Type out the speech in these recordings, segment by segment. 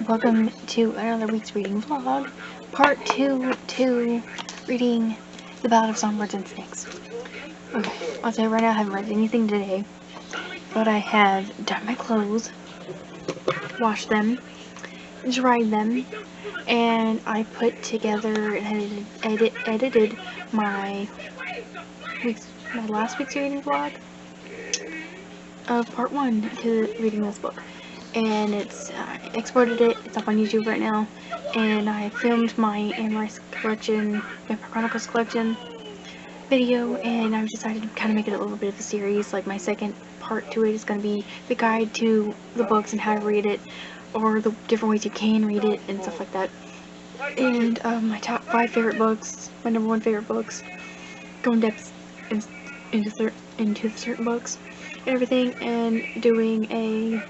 Welcome to another week's reading vlog, part 2 to reading The Ballad of Songbirds and Snakes. Okay, I'll tell you right now, I haven't read anything today, but I have done my clothes, washed them, dried them, and I put together and edited my last week's reading vlog of part 1 to reading this book. And it's exported it. It's up on YouTube right now, and I filmed my Amorous collection, Vampire Chronicles collection video, and I've decided to kind of make it a little bit of a series. Like my second part to it is going to be the guide to the books and how to read it, or the different ways you can read it and stuff like that. And my top 5 favorite books, my number 1 favorite books, go in depth into certain books and everything, and doing a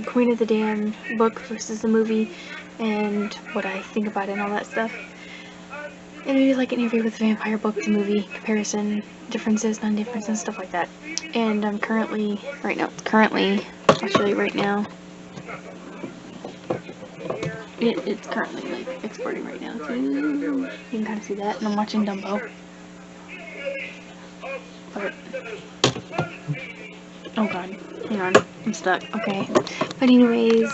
Queen of the Damned book versus the movie, and what I think about it and all that stuff. And maybe like an interview with the vampire book to movie comparison, differences, non-differences, stuff like that. And I'm currently, I'll show you right now. It's currently like exporting right now. You can kind of see that, and I'm watching Dumbo. But oh god, hang on, I'm stuck. Okay, but anyways,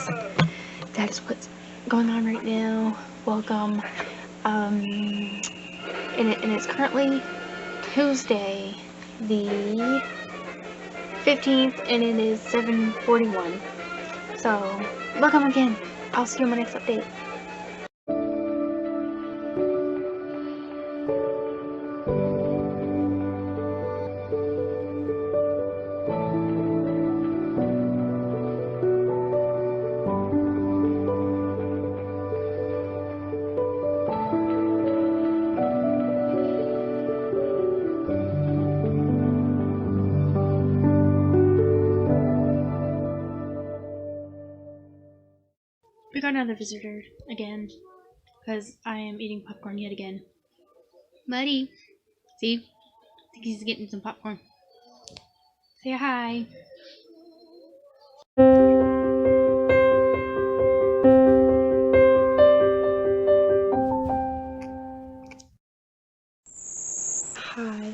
that is what's going on right now. Welcome. And it's currently Tuesday, the 15th, and it is 7:41. So, welcome again. I'll see you on my next update. We got another visitor again, because I am eating popcorn yet again. Buddy, see? I think he's getting some popcorn. Say hi. Hi.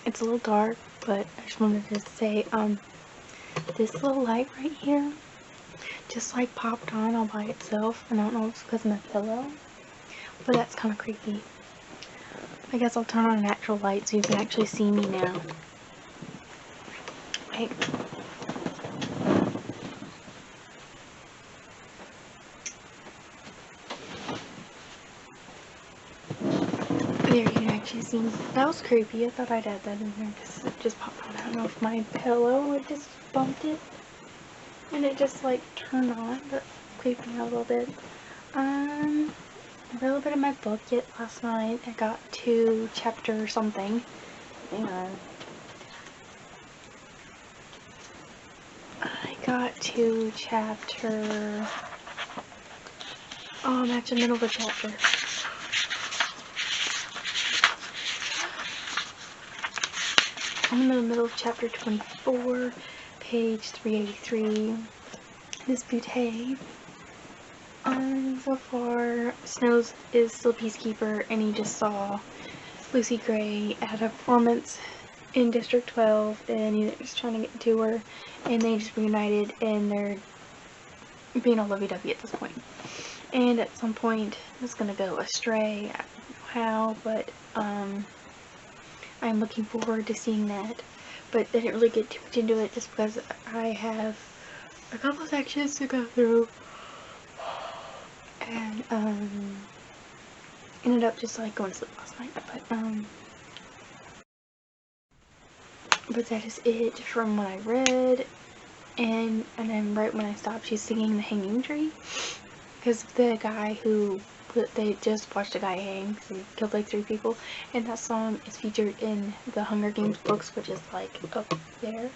It's a little dark, but I just wanted to say, this little light right here just like popped on all by itself, and I don't know if it's because of my pillow, but that's kind of creepy. I guess I'll turn on a natural light so you can actually see me now. Wait. There, you can actually see me. That was creepy. I thought I'd add that in there because it just popped on. I don't know if my pillow would just bumped it and it just like turned on, but creeped me out a little bit. A little bit of my book yet last night. I got to chapter something. Hang on. I got to chapter... Oh, I'm at the middle of the chapter. I'm in the middle of chapter 24, page 383. This Butte. So far, Snows is still Peacekeeper, and he just saw Lucy Gray at a performance in District 12, and he was trying to get to her, and they just reunited, and they're being all lovey-dovey at this point. And at some point, it's gonna go astray. I don't know how, but I'm looking forward to seeing that. But I didn't really get too much into it just because I have a couple sections to go through. And ended up just like going to sleep last night, but that is it from what I read. And then right when I stopped, she's singing The Hanging Tree, because the guy who they just watched a guy hang, so he killed like 3 people, and that song is featured in the Hunger Games books, which is like up there,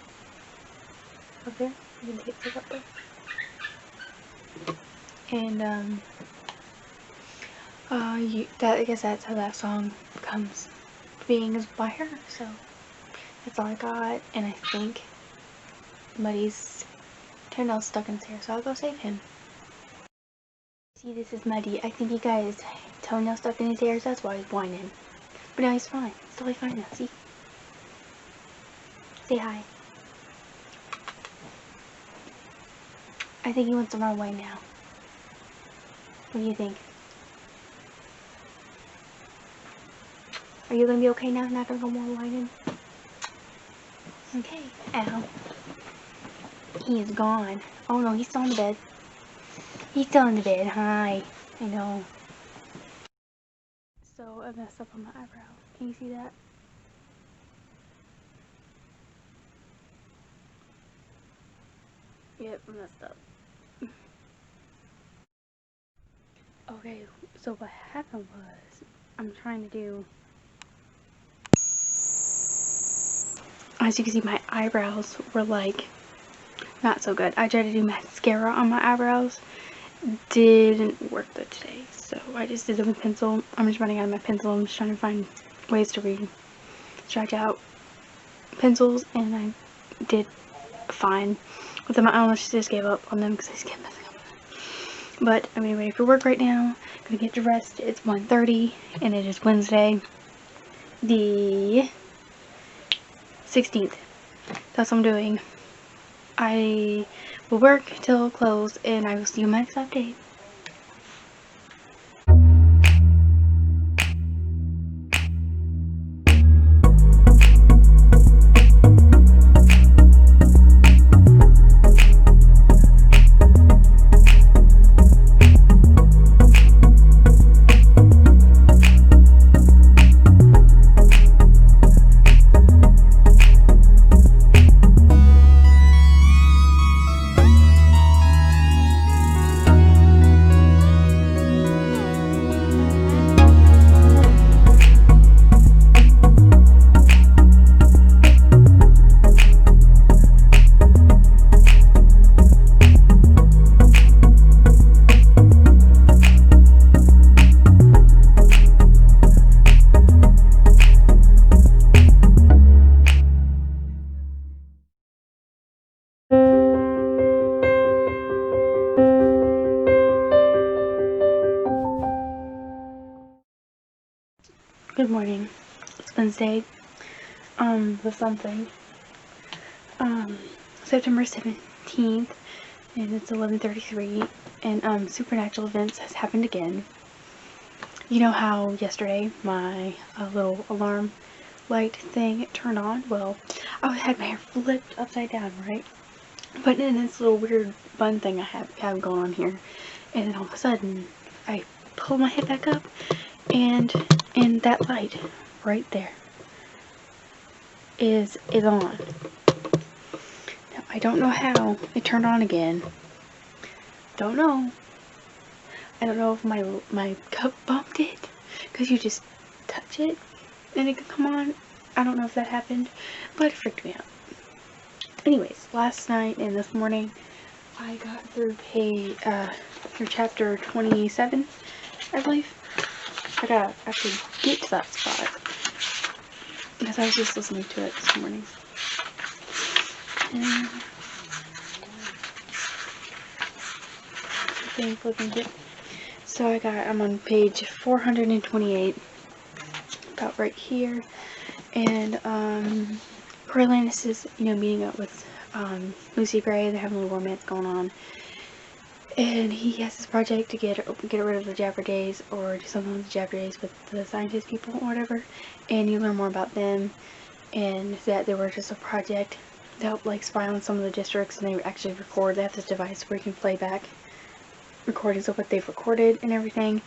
you can take it up there. And I guess that's how that song comes being, is by her. So that's all I got, and I think Muddy's toenail's stuck in his hair, so I'll go save him. See, this is muddy. I think he got his toenail stuck in his hair, so that's why he's whining. But now he's fine. He's totally fine now, see? Say hi. I think he wants to run away now. What do you think? Are you gonna be okay now? Not gonna go more whining? Okay. Ow. He is gone. Oh no, he's still in the bed. He's still in the bed. Hi. I know. So I messed up on my eyebrow. Can you see that? Yep, I messed up. Okay, so what happened was, I'm trying to do, as you can see, my eyebrows were like, not so good. I tried to do mascara on my eyebrows. Didn't work good today. So I just did it with pencil. I'm just running out of my pencil. I'm just trying to find ways to stretch out pencils, and I did fine with them. I almost just gave up on them because I just kept messing up with them. But I'm getting ready for work right now. I'm gonna get dressed. It's 1:30 and it is Wednesday, the 16th. That's what I'm doing. I will work till close, and I will see you in my next update. Good morning. It's Wednesday. The something. September 17th, and it's 11:33, and supernatural events has happened again. You know how yesterday my little alarm light thing turned on? Well, I had my hair flipped upside down, right? But in this little weird bun thing I have going on here, and then all of a sudden I pull my head back up, and that light right there is on. Now, I don't know how it turned on again. Don't know. I don't know if my cup bumped it, because you just touch it and it can come on. I don't know if that happened, but it freaked me out. Anyways, last night and this morning I got through chapter 27, I believe. I gotta actually get to that spot because I was just listening to it this morning. And looking good. So I'm on page 428, about right here, and Coriolanus is, meeting up with Lucy Gray. They're having a little romance going on, and he has this project to get rid of the Jabber Days, or do something with the Jabber Days with the scientist people or whatever. And you learn more about them, and that they were just a project to help like spy on some of the districts, and they actually record. They have this device where you can play back recordings of what they've recorded and everything,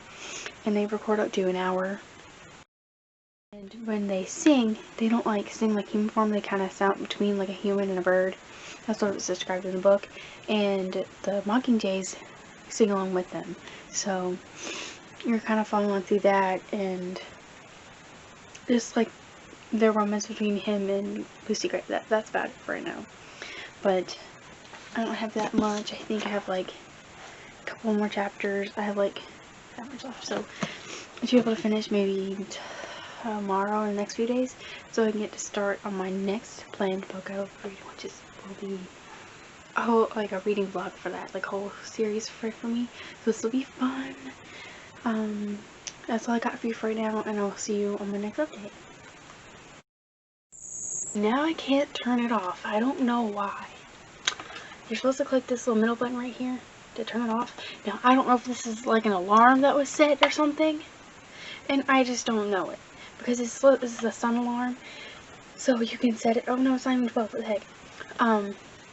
and they record up to an hour. And when they sing, they don't like sing like human form. They kind of sound between like a human and a bird. That's what it's described in the book. And the Mockingjays sing along with them. So you're kind of following through that, and just like the romance between him and Lucy Gray. That's about it for right now. But I don't have that much. I think I have like a couple more chapters. I have like that much left. So I should be able to finish maybe tomorrow in the next few days, so I can get to start on my next planned book I will read, which will be whole, like, a reading vlog for that, like, whole series for me. So this will be fun. That's all I got for you for right now, and I'll see you on the next update. Now I can't turn it off. I don't know why. You're supposed to click this little middle button right here to turn it off. Now, I don't know if this is like an alarm that was set or something, and I just don't know it. Because this is a sun alarm, so you can set it. Oh no, it's not even 12. What the heck?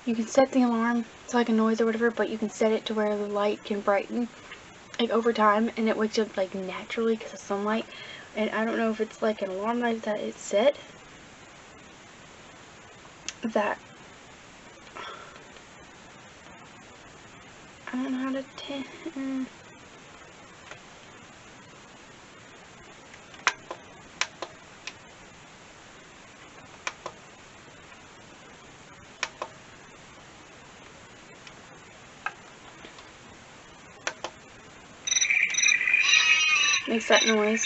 You can set the alarm to like a noise or whatever, but you can set it to where the light can brighten like over time, and it wakes up like naturally because of sunlight. And I don't know if it's like an alarm light that it's set that I don't know how to makes that noise.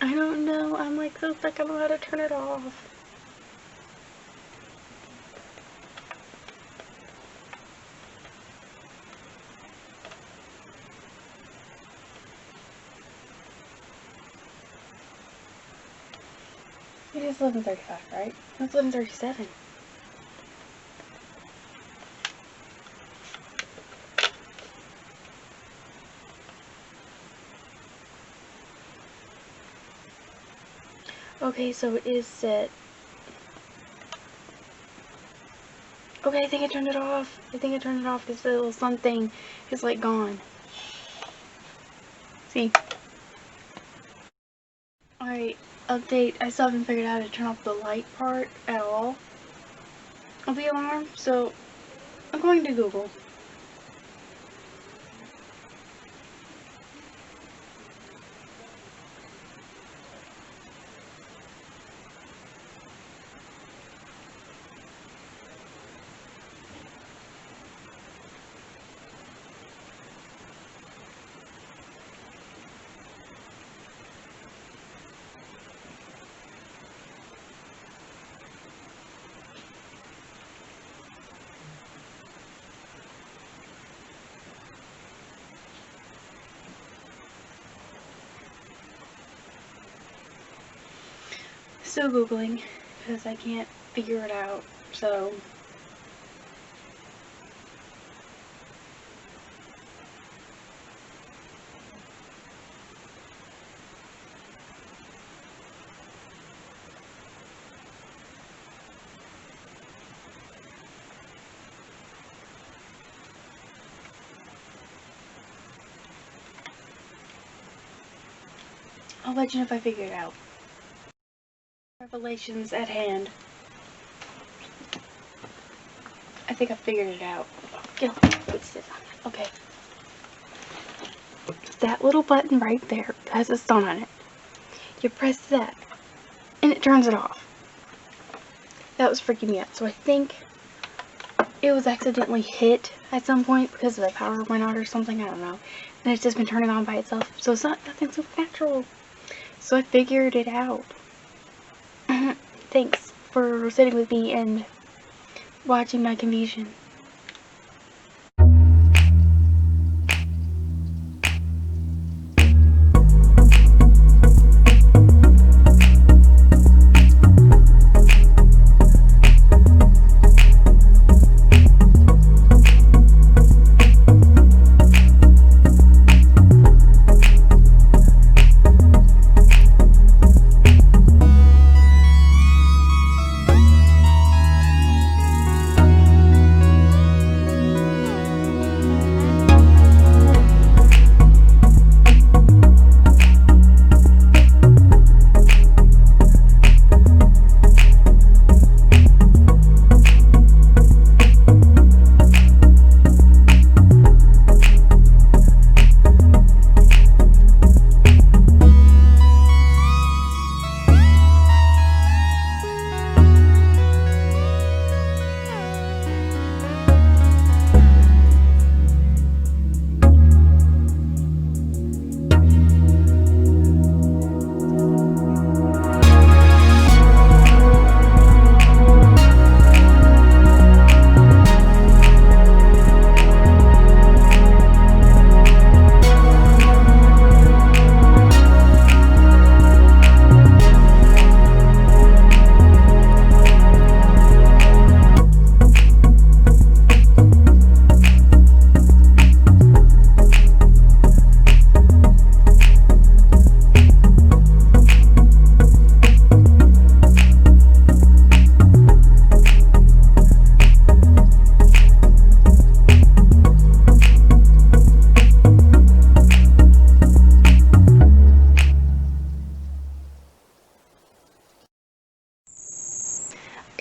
I don't know. I'm like so stuck. I don't know how to turn it off. It is 11:35, right? It's 11:37. Okay, so it is set. Okay, I think I turned it off. I think I turned it off because the little sun thing is like gone. See? Alright, update. I still haven't figured out how to turn off the light part at all of the alarm, so I'm going to Google. Still Googling because I can't figure it out, so I'll let you know if I figure it out. Revelations at hand. I think I figured it out. What's this on? Okay. That little button right there has a sun on it. You press that, and it turns it off. That was freaking me out. So I think it was accidentally hit at some point because the power went out or something. I don't know. And it's just been turning on by itself. So it's not nothing supernatural. So I figured it out. Thanks for sitting with me and watching my confusion.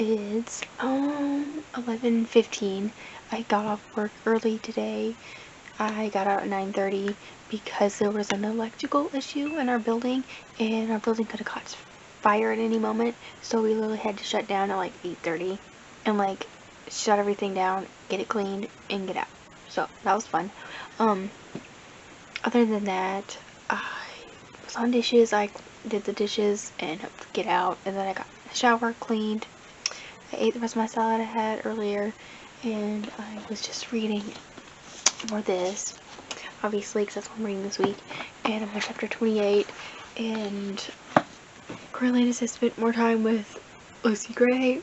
It's 11:15. I got off work early today. I got out at 9:30 because there was an electrical issue in our building, and our building could have caught fire at any moment, so we literally had to shut down at like 8:30 and like shut everything down, get it cleaned, and get out. So that was fun. Other than that, I was on dishes. I did the dishes and helped get out, and then I got the shower cleaned. I ate the rest of my salad I had earlier, and I was just reading more this, obviously, because that's what I'm reading this week, and I'm on chapter 28, and Coriolanus has spent more time with Lucy Gray,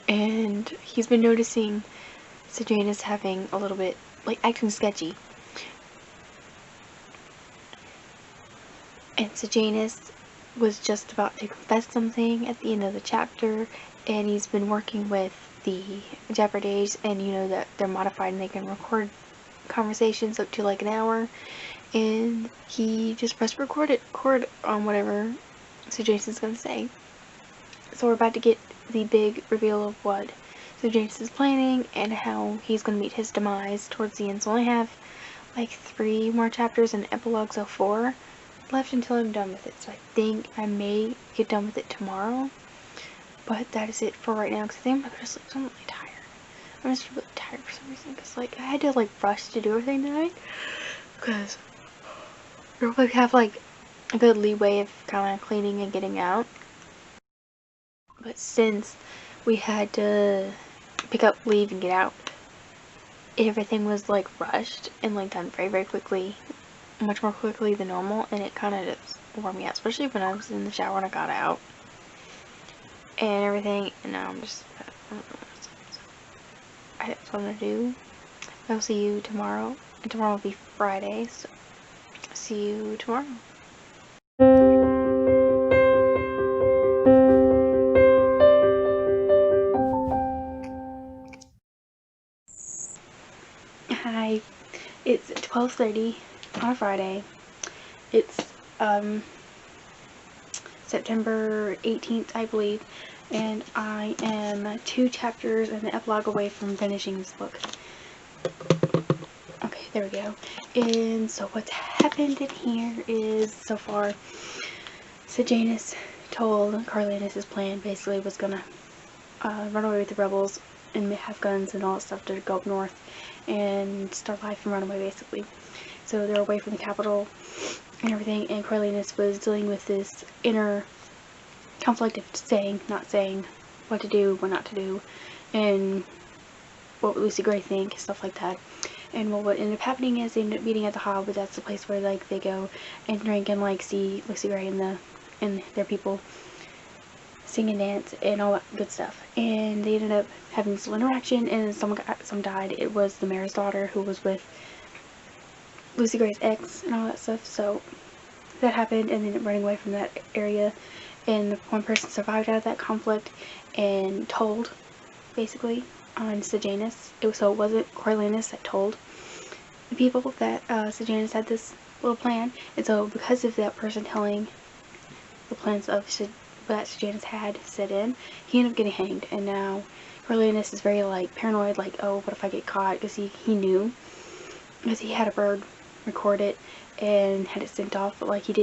and he's been noticing Sejanus having a little bit, like, acting sketchy. And Sejanus was just about to confess something at the end of the chapter, and he's been working with the Jeopardies, and you know that they're modified and they can record conversations up to like an hour, and he just pressed record on whatever Sejanus is going to say. So we're about to get the big reveal of what Sejanus is planning and how he's going to meet his demise towards the end. So I only have like 3 more chapters and epilogues of 4 left until I'm done with it. So I think I may get done with it tomorrow, but that is it for right now, because I think I'm gonna go to sleep. So I'm really tired. I'm just really tired for some reason, because like I had to like rush to do everything tonight, because we like have like a good leeway of kind of cleaning and getting out. But since we had to pick up, leave, and get out, everything was like rushed and like done very, very quickly, much more quickly than normal, and it kind of just wore me out, especially when I was in the shower and I got out and everything, and now I'm just, I have something to do. I'll see you tomorrow, and tomorrow will be Friday, so see you tomorrow. Hi, it's 12:30 on a Friday. It's September 18th, I believe, and I am 2 chapters and the epilogue away from finishing this book. Okay, there we go. And so what's happened in here is, so far, Sejanus told Coriolanus his plan basically was gonna run away with the rebels and have guns and all that stuff to go up north and start life and run away, basically. So they're away from the capital and everything, and Coriolanus was dealing with this inner conflict of saying, not saying, what to do, what not to do, and what would Lucy Gray think, stuff like that. And well, what ended up happening is they ended up meeting at the Hob, but that's the place where like they go and drink and like see Lucy Gray and their people sing and dance and all that good stuff. And they ended up having this little interaction, and some died. It was the mayor's daughter who was with Lucy Gray's ex and all that stuff. So that happened, and they ended up running away from that area. And the one person survived out of that conflict and told, basically, on Sejanus. So it wasn't Coriolanus that told the people that Sejanus had this little plan. And so because of that person telling the plans of that Sejanus had set in, he ended up getting hanged. And now Coriolanus is very like paranoid, like, oh, what if I get caught? Because he knew, because he had a bird record it and had it sent off, but like he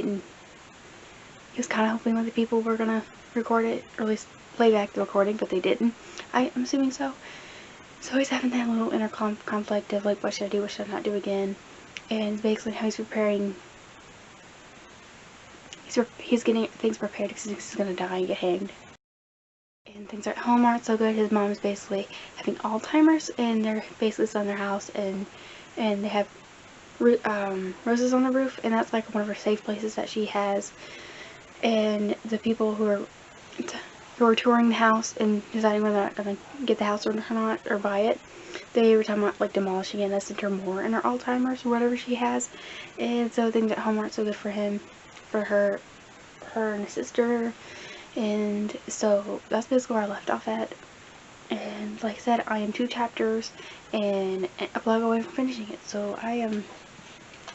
was kind of hoping that the people were gonna record it, or at least play back the recording, but they didn't. I'm assuming so. So he's having that little inner conflict of like, what should I do, what should I not do again? And basically how he's preparing, he's getting things prepared because he's gonna die and get hanged. And things at home aren't so good. His mom is basically having Alzheimer's, and they're basically still in their house, and they have roses on the roof, and that's like one of her safe places that she has. And the people who are touring the house and deciding whether they're gonna get the house or not, or buy it, they were talking about like demolishing it, and that sent her more in her Alzheimer's or whatever she has. And so things at home aren't so good for her and his sister. And so that's basically where I left off at. And like I said, I am 2 chapters and a blog away from finishing it. So I am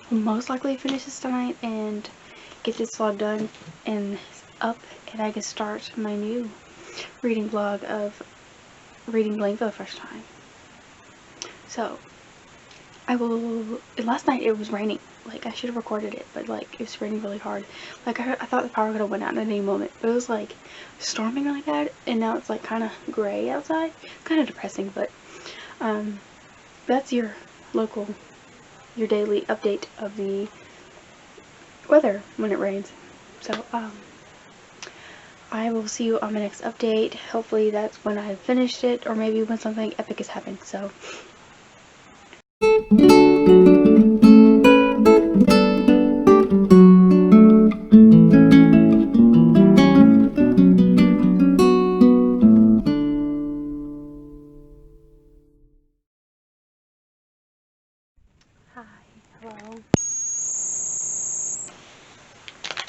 most likely finish this tonight and get this vlog done and up, and I can start my new reading vlog of reading Blank for the first time. So, last night it was raining. Like, I should have recorded it, but like, it was raining really hard. Like, I thought the power could have went out at any moment, but it was like storming really bad, and now it's like kind of gray outside. Kind of depressing, but that's your daily update of the weather when it rains. So, I will see you on my next update. Hopefully that's when I've finished it, or maybe when something epic is happening. So, hi, hello.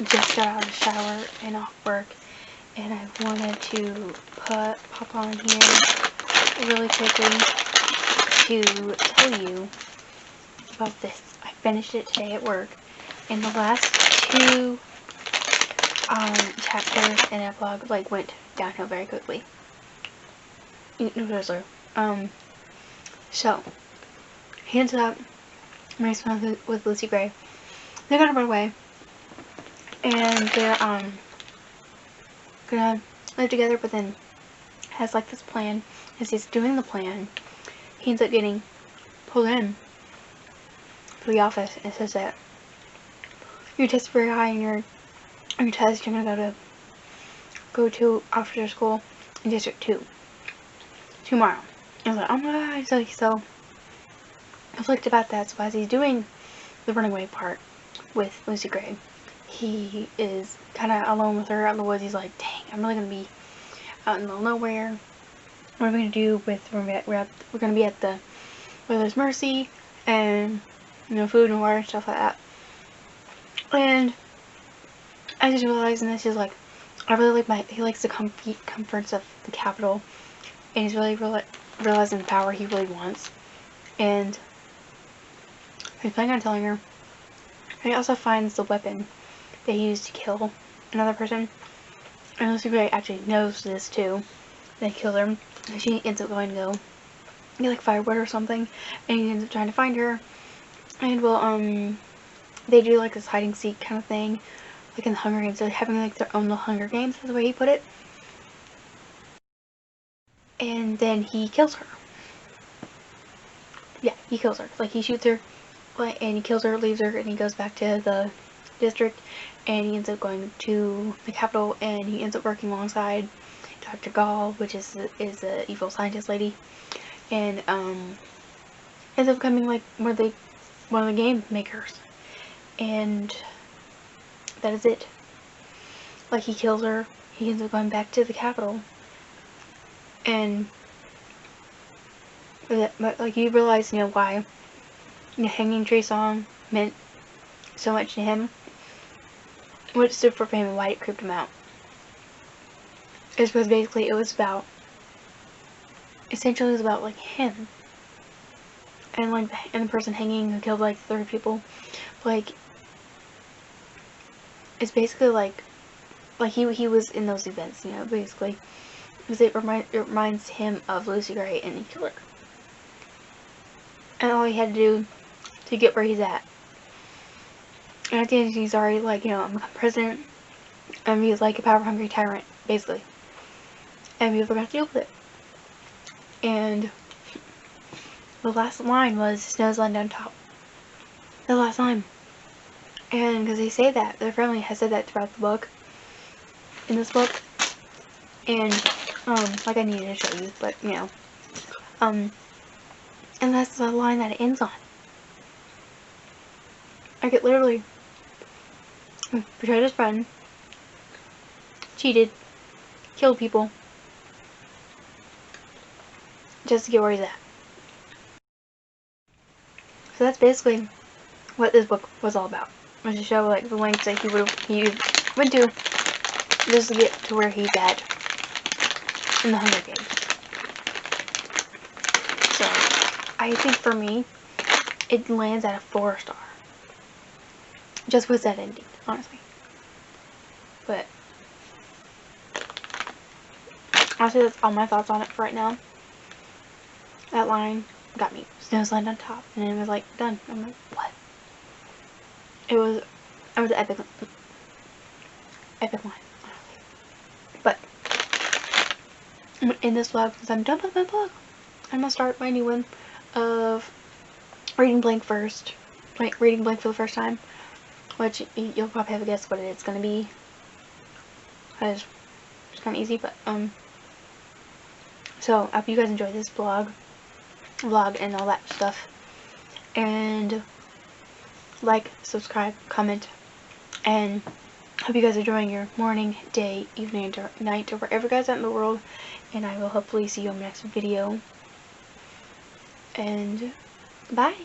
Just got out of the shower and off work, and I wanted to pop on here really quickly to tell you about this. I finished it today at work, and the last two chapters in a vlog like went downhill very quickly. So he ends up married with Lucy Gray. They're gonna run away, and they're gonna live together, but then has like this plan. As he's doing the plan, he ends up getting pulled in to the office and says that your test very high in your test, you're gonna go to officer school in District 2 tomorrow. I was like, oh my god, so conflicted about that. So as he's doing the running away part with Lucy Gray, he is kind of alone with her out in the woods. He's like, dang, I'm really gonna be out in the middle of nowhere. What are we gonna do with, we're gonna be at the, where there's mercy, and, you know, food and water and stuff like that. And I just realized, and this is like, I really like he likes the comforts of the capital, and he's really realizing the power he really wants. And he's planning on telling her. And he also finds the weapon that he used to kill another person. And Lucy Gray actually knows this too. They kill her. And she ends up going to go get like firewood or something. And he ends up trying to find her. And well, they do like this hide and seek kind of thing. Like in the Hunger Games. They're having like their own little Hunger Games, is the way he put it. And then he kills her. Yeah, he kills her. Like, he shoots her, and he kills her, leaves her, and he goes back to the district, and he ends up going to the capital, and he ends up working alongside Dr. Gall, which is the evil scientist lady, and ends up becoming like one of the game makers, and that is it. Like, he kills her, he ends up going back to the capital, and but like, you realize, you know, why the Hanging Tree song meant so much to him, what it stood for him, and why it creeped him out. It's because basically it was about, essentially it was about like him, and like the person hanging who killed like 30 people. Like, it's basically like he was in those events, you know, basically, because it reminds him of Lucy Gray, and he killed her. And all he had to do to get where he's at. And at the end, he's already like, you know, I'm president. And he's like a power-hungry tyrant, basically. And we forgot to deal with it. And the last line was, snow's lying down top. The last line. And because they say that, their family has said that throughout the book. In this book. And, like I needed to show you, but, you know. And that's the line that it ends on. Like, it literally betrayed his friend, cheated, killed people, just to get where he's at. So that's basically what this book was all about. Was to show like the lengths that he went to just to get to where he's at in the Hunger Games. So I think for me, it lands at a 4-star. Just with that ending, honestly. But Honestly, that's all my thoughts on it for right now. That line got me. Snow's lined on top, and then it was like done. I'm like, what? It was an epic line, honestly. But I'm gonna end this vlog since I'm done with my vlog. I'm gonna start my new one of reading blank first. Like reading blank for the first time, which you'll probably have a guess what it's gonna be. Cause it's kind of easy, but so I hope you guys enjoy this vlog and all that stuff. And like, subscribe, comment, and hope you guys are enjoying your morning, day, evening, or night, or wherever you guys are in the world. And I will hopefully see you in the next video. And bye.